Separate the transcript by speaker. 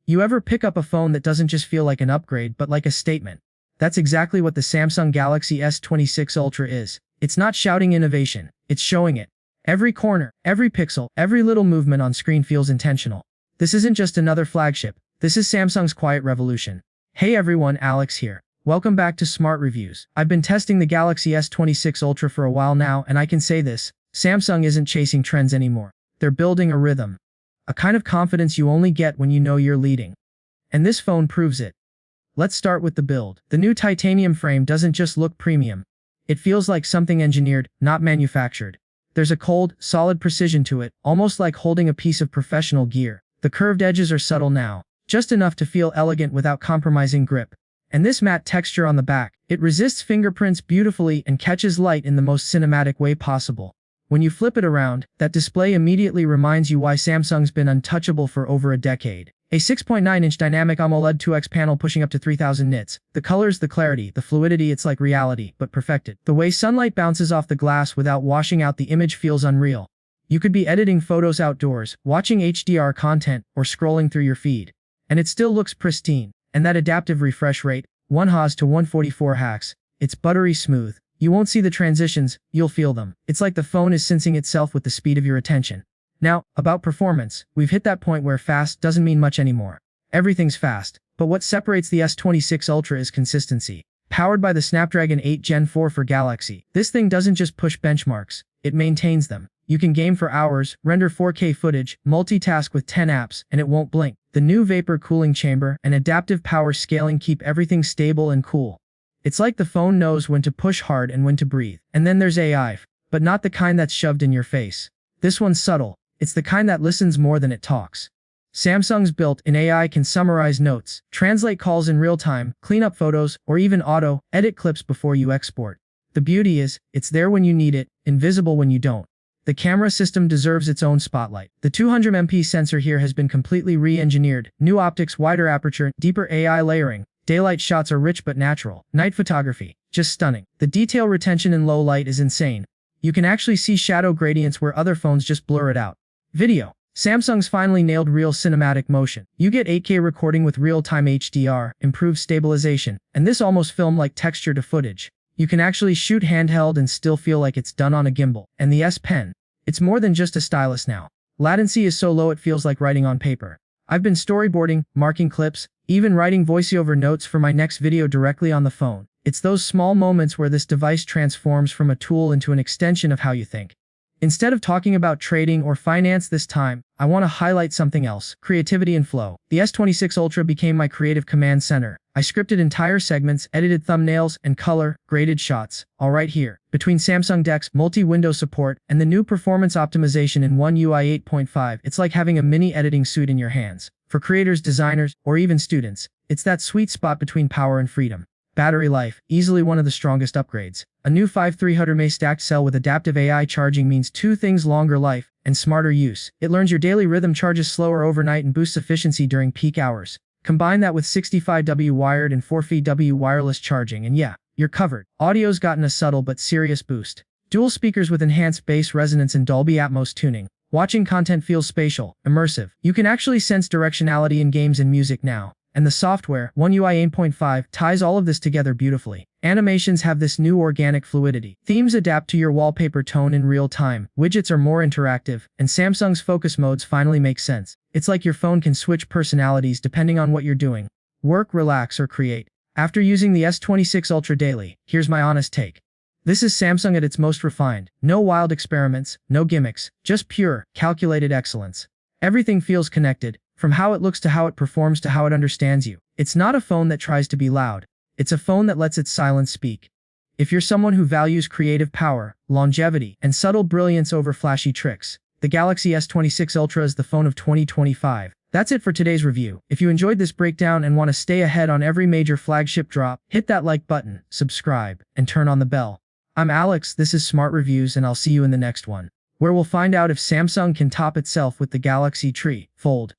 Speaker 1: You ever pick up a phone that doesn't just feel like an upgrade but like a statement? That's exactly what the Samsung Galaxy S26 Ultra is. It's not shouting innovation, it's showing it. Every corner, every pixel, every little movement on screen feels intentional. This isn't just another flagship, this is Samsung's quiet revolution. Hey everyone, Alex here. Welcome back to Smart Reviews. I've been testing the Galaxy S26 Ultra for a while now, and I can say this, Samsung isn't chasing trends anymore. They're building a rhythm. A kind of confidence you only get when you know you're leading. And this phone proves it. Let's start with the build. The new titanium frame doesn't just look premium. It feels like something engineered, not manufactured. There's a cold, solid precision to it, almost like holding a piece of professional gear. The curved edges are subtle now, just enough to feel elegant without compromising grip. And this matte texture on the back, it resists fingerprints beautifully and catches light in the most cinematic way possible. When you flip it around, that display immediately reminds you why Samsung's been untouchable for over a decade. A 6.9-inch dynamic AMOLED 2X panel pushing up to 3000 nits. The colors, the clarity, the fluidity, it's like reality, but perfected. The way sunlight bounces off the glass without washing out the image feels unreal. You could be editing photos outdoors, watching HDR content, or scrolling through your feed. And it still looks pristine. And that adaptive refresh rate, 1 Hz to 144 Hz, it's buttery smooth. You won't see the transitions, you'll feel them. It's like the phone is sensing itself with the speed of your attention. Now, about performance, we've hit that point where fast doesn't mean much anymore. Everything's fast, but what separates the S26 Ultra is consistency. Powered by the Snapdragon 8 Gen 4 for Galaxy, this thing doesn't just push benchmarks, it maintains them. You can game for hours, render 4K footage, multitask with 10 apps, and it won't blink. The new vapor cooling chamber and adaptive power scaling keep everything stable and cool. It's like the phone knows when to push hard and when to breathe. And then there's AI, but not the kind that's shoved in your face. This one's subtle. It's the kind that listens more than it talks. Samsung's built-in AI can summarize notes, translate calls in real time, clean up photos, or even auto-edit clips before you export. The beauty is, it's there when you need it, invisible when you don't. The camera system deserves its own spotlight. The 200MP sensor here has been completely re-engineered. New optics, wider aperture, deeper AI layering. Daylight shots are rich but natural. Night photography, just stunning. The detail retention in low light is insane. You can actually see shadow gradients where other phones just blur it out. Video. Samsung's finally nailed real cinematic motion. You get 8K recording with real-time HDR, improved stabilization, and this almost film-like texture to footage. You can actually shoot handheld and still feel like it's done on a gimbal. And the S Pen. It's more than just a stylus now. Latency is so low it feels like writing on paper. I've been storyboarding, marking clips, even writing voiceover notes for my next video directly on the phone. It's those small moments where this device transforms from a tool into an extension of how you think. Instead of talking about trading or finance this time, I want to highlight something else, creativity and flow. The S26 Ultra became my creative command center. I scripted entire segments, edited thumbnails, and color-graded shots, all right here. Between Samsung DeX, multi-window support, and the new performance optimization in One UI 8.5, it's like having a mini editing suite in your hands. For creators, designers, or even students, it's that sweet spot between power and freedom. Battery life, easily one of the strongest upgrades. A new 5300 mAh stacked cell with adaptive AI charging means two things: longer life and smarter use. It learns your daily rhythm, charges slower overnight, and boosts efficiency during peak hours. Combine that with 65W wired and 4FW wireless charging and yeah, you're covered. Audio's gotten a subtle but serious boost. Dual speakers with enhanced bass resonance and Dolby Atmos tuning. Watching content feels spatial, immersive. You can actually sense directionality in games and music now. And the software, One UI 8.5, ties all of this together beautifully. Animations have this new organic fluidity. Themes adapt to your wallpaper tone in real time. Widgets are more interactive, and Samsung's focus modes finally make sense. It's like your phone can switch personalities depending on what you're doing. Work, relax, or create. After using the S26 Ultra daily, here's my honest take. This is Samsung at its most refined. No wild experiments, no gimmicks, just pure, calculated excellence. Everything feels connected. From how it looks to how it performs to how it understands you. It's not a phone that tries to be loud. It's a phone that lets its silence speak. If you're someone who values creative power, longevity, and subtle brilliance over flashy tricks, the Galaxy S26 Ultra is the phone of 2025. That's it for today's review. If you enjoyed this breakdown and want to stay ahead on every major flagship drop, hit that like button, subscribe, and turn on the bell. I'm Alex, this is Smart Reviews, and I'll see you in the next one, where we'll find out if Samsung can top itself with the Galaxy Fold.